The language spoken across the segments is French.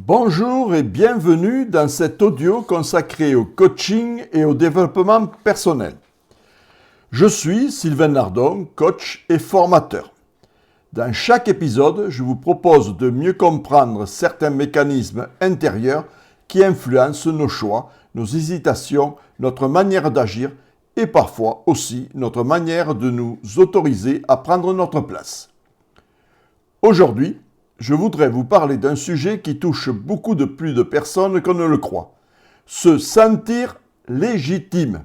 Bonjour et bienvenue dans cet audio consacré au coaching et au développement personnel. Je suis Sylvain Nardon, coach et formateur. Dans chaque épisode, je vous propose de mieux comprendre certains mécanismes intérieurs qui influencent nos choix, nos hésitations, notre manière d'agir et parfois aussi notre manière de nous autoriser à prendre notre place. Aujourd'hui, je voudrais vous parler d'un sujet qui touche beaucoup de plus de personnes qu'on ne le croit. Se sentir légitime.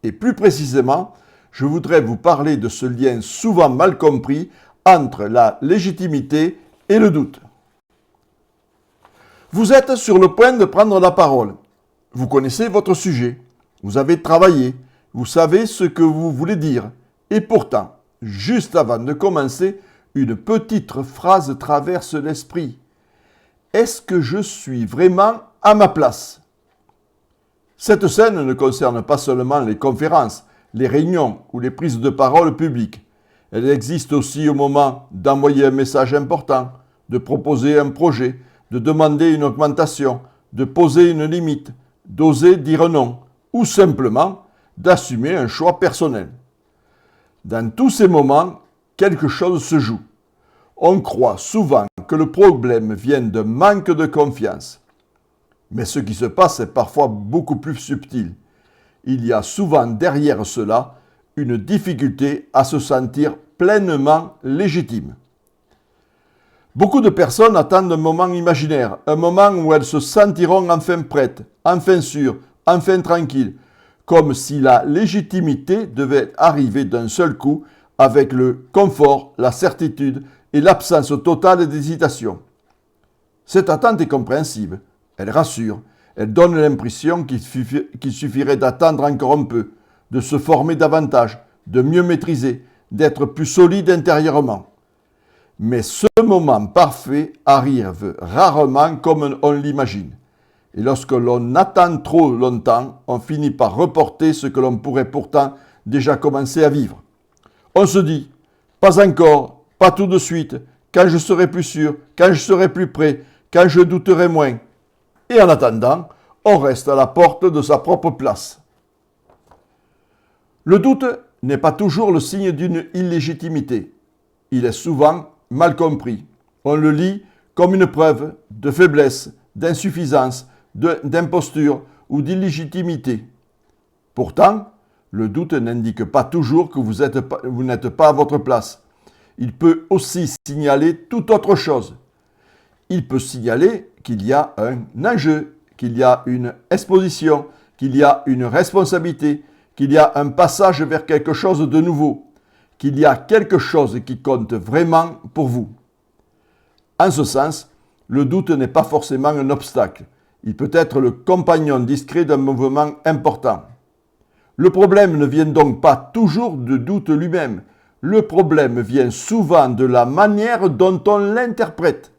Et plus précisément, je voudrais vous parler de ce lien souvent mal compris entre la légitimité et le doute. Vous êtes sur le point de prendre la parole. Vous connaissez votre sujet. Vous avez travaillé. Vous savez ce que vous voulez dire. Et pourtant, juste avant de commencer, une petite phrase traverse l'esprit. Est-ce que je suis vraiment à ma place? Cette scène ne concerne pas seulement les conférences, les réunions ou les prises de parole publiques. Elle existe aussi au moment d'envoyer un message important, de proposer un projet, de demander une augmentation, de poser une limite, d'oser dire non, ou simplement d'assumer un choix personnel. Dans tous ces moments, quelque chose se joue. On croit souvent que le problème vient d'un manque de confiance. Mais ce qui se passe est parfois beaucoup plus subtil. Il y a souvent derrière cela une difficulté à se sentir pleinement légitime. Beaucoup de personnes attendent un moment imaginaire, un moment où elles se sentiront enfin prêtes, enfin sûres, enfin tranquilles, comme si la légitimité devait arriver d'un seul coup avec le confort, la certitude et l'absence totale d'hésitation. Cette attente est compréhensible, elle rassure, elle donne l'impression qu'il suffirait d'attendre encore un peu, de se former davantage, de mieux maîtriser, d'être plus solide intérieurement. Mais ce moment parfait arrive rarement comme on l'imagine. Et lorsque l'on attend trop longtemps, on finit par reporter ce que l'on pourrait pourtant déjà commencer à vivre. On se dit, pas encore, pas tout de suite, quand je serai plus sûr, quand je serai plus prêt, quand je douterai moins. Et en attendant, on reste à la porte de sa propre place. Le doute n'est pas toujours le signe d'une illégitimité. Il est souvent mal compris. On le lit comme une preuve de faiblesse, d'insuffisance, d'imposture ou d'illégitimité. Pourtant, le doute n'indique pas toujours que vous n'êtes pas à votre place. Il peut aussi signaler toute autre chose. Il peut signaler qu'il y a un enjeu, qu'il y a une exposition, qu'il y a une responsabilité, qu'il y a un passage vers quelque chose de nouveau, qu'il y a quelque chose qui compte vraiment pour vous. En ce sens, le doute n'est pas forcément un obstacle. Il peut être le compagnon discret d'un mouvement important. Le problème ne vient donc pas toujours du doute lui-même. Le problème vient souvent de la manière dont on l'interprète.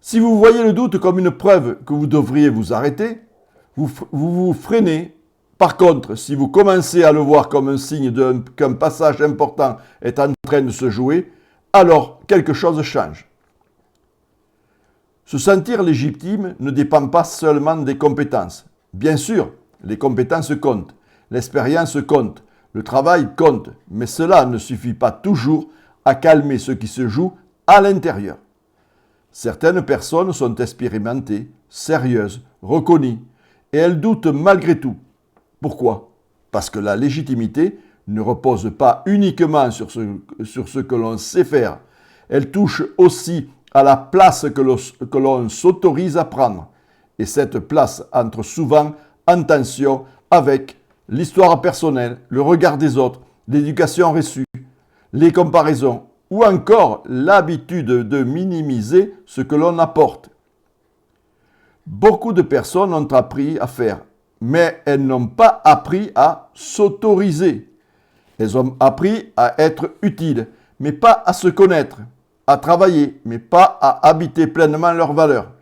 Si vous voyez le doute comme une preuve que vous devriez vous arrêter, vous vous freinez. Par contre, si vous commencez à le voir comme un signe qu'un passage important est en train de se jouer, alors quelque chose change. Se sentir légitime ne dépend pas seulement des compétences. Bien sûr, les compétences comptent, l'expérience compte, le travail compte, mais cela ne suffit pas toujours à calmer ce qui se joue à l'intérieur. Certaines personnes sont expérimentées, sérieuses, reconnues, et elles doutent malgré tout. Pourquoi? Parce que la légitimité ne repose pas uniquement sur ce que l'on sait faire. Elle touche aussi à la place que l'on s'autorise à prendre. Et cette place entre souvent en tension avec l'histoire personnelle, le regard des autres, l'éducation reçue, les comparaisons ou encore l'habitude de minimiser ce que l'on apporte. Beaucoup de personnes ont appris à faire, mais elles n'ont pas appris à s'autoriser. Elles ont appris à être utiles, mais pas à se connaître, à travailler, mais pas à habiter pleinement leurs valeurs.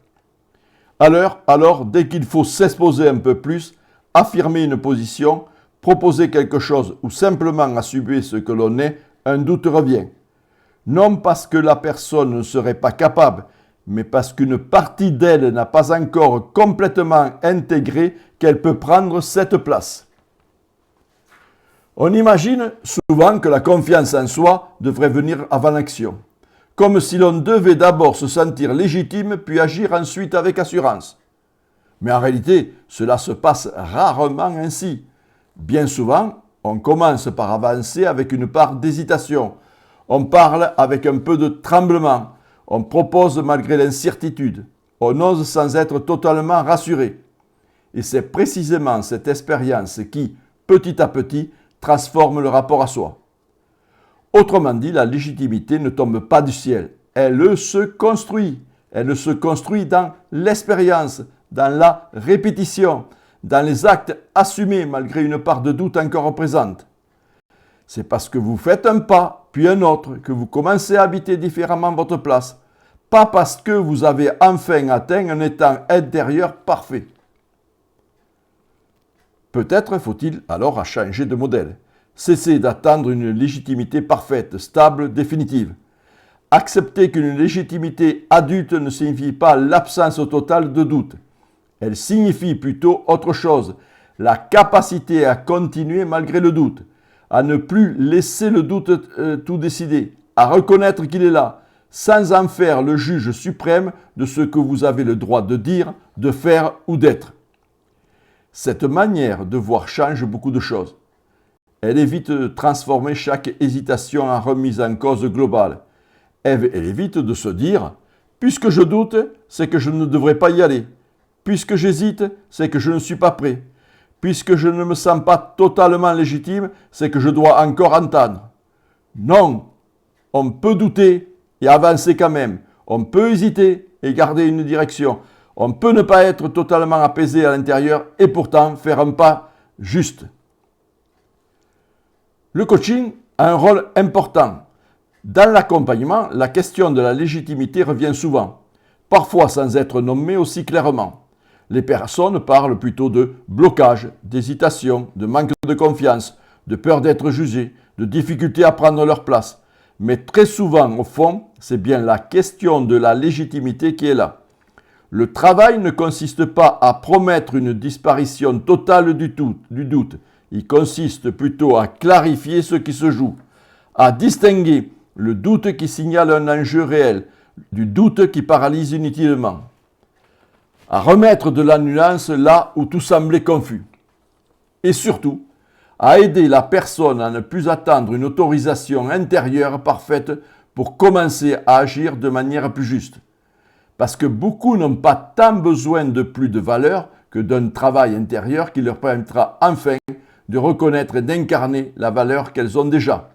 Alors, dès qu'il faut s'exposer un peu plus, affirmer une position, proposer quelque chose ou simplement assumer ce que l'on est, un doute revient. Non parce que la personne ne serait pas capable, mais parce qu'une partie d'elle n'a pas encore complètement intégré qu'elle peut prendre cette place. On imagine souvent que la confiance en soi devrait venir avant l'action, comme si l'on devait d'abord se sentir légitime puis agir ensuite avec assurance. Mais en réalité, cela se passe rarement ainsi. Bien souvent, on commence par avancer avec une part d'hésitation. On parle avec un peu de tremblement. On propose malgré l'incertitude. On ose sans être totalement rassuré. Et c'est précisément cette expérience qui, petit à petit, transforme le rapport à soi. Autrement dit, la légitimité ne tombe pas du ciel. Elle se construit. Elle se construit dans l'expérience, dans la répétition, dans les actes assumés malgré une part de doute encore présente. C'est parce que vous faites un pas, puis un autre, que vous commencez à habiter différemment votre place. Pas parce que vous avez enfin atteint un état intérieur parfait. Peut-être faut-il alors changer de modèle. Cesser d'attendre une légitimité parfaite, stable, définitive. Accepter qu'une légitimité adulte ne signifie pas l'absence totale de doute. Elle signifie plutôt autre chose, la capacité à continuer malgré le doute, à ne plus laisser le doute tout décider, à reconnaître qu'il est là, sans en faire le juge suprême de ce que vous avez le droit de dire, de faire ou d'être. Cette manière de voir change beaucoup de choses. Elle évite de transformer chaque hésitation en remise en cause globale. Elle évite de se dire « puisque je doute, c'est que je ne devrais pas y aller. Puisque j'hésite, c'est que je ne suis pas prêt. Puisque je ne me sens pas totalement légitime, c'est que je dois encore entendre. » Non, on peut douter et avancer quand même. On peut hésiter et garder une direction. On peut ne pas être totalement apaisé à l'intérieur et pourtant faire un pas juste. Le coaching a un rôle important. Dans l'accompagnement, la question de la légitimité revient souvent, parfois sans être nommée aussi clairement. Les personnes parlent plutôt de blocage, d'hésitation, de manque de confiance, de peur d'être jugées, de difficulté à prendre leur place. Mais très souvent, au fond, c'est bien la question de la légitimité qui est là. Le travail ne consiste pas à promettre une disparition totale du doute. Il consiste plutôt à clarifier ce qui se joue, à distinguer le doute qui signale un enjeu réel du doute qui paralyse inutilement, à remettre de la nuance là où tout semblait confus, et surtout à aider la personne à ne plus attendre une autorisation intérieure parfaite pour commencer à agir de manière plus juste. Parce que beaucoup n'ont pas tant besoin de plus de valeur que d'un travail intérieur qui leur permettra enfin de reconnaître et d'incarner la valeur qu'elles ont déjà.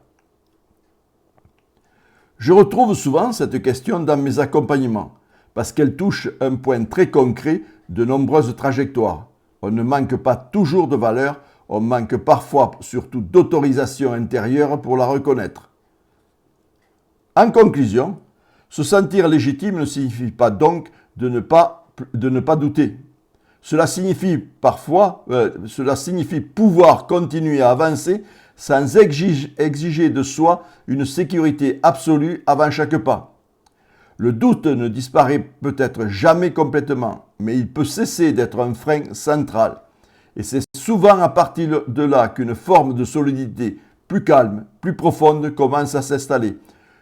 Je retrouve souvent cette question dans mes accompagnements, parce qu'elle touche un point très concret de nombreuses trajectoires. On ne manque pas toujours de valeur, on manque parfois surtout d'autorisation intérieure pour la reconnaître. En conclusion, se sentir légitime ne signifie pas donc de ne pas douter. Cela signifie pouvoir continuer à avancer sans exiger de soi une sécurité absolue avant chaque pas. Le doute ne disparaît peut-être jamais complètement, mais il peut cesser d'être un frein central. Et c'est souvent à partir de là qu'une forme de solidité plus calme, plus profonde commence à s'installer.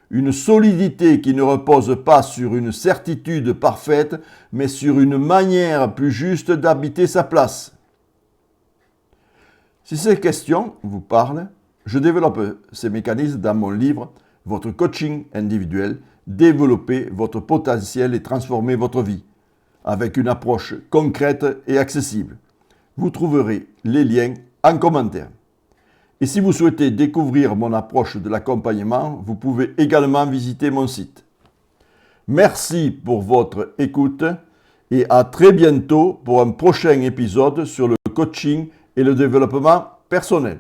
Une solidité qui ne repose pas sur une certitude parfaite, mais sur une manière plus juste d'habiter sa place. Si ces questions vous parlent, je développe ces mécanismes dans mon livre « Votre coaching individuel, développer votre potentiel et transformer votre vie » avec une approche concrète et accessible. Vous trouverez les liens en commentaire. Et si vous souhaitez découvrir mon approche de l'accompagnement, vous pouvez également visiter mon site. Merci pour votre écoute et à très bientôt pour un prochain épisode sur le coaching et le développement personnel.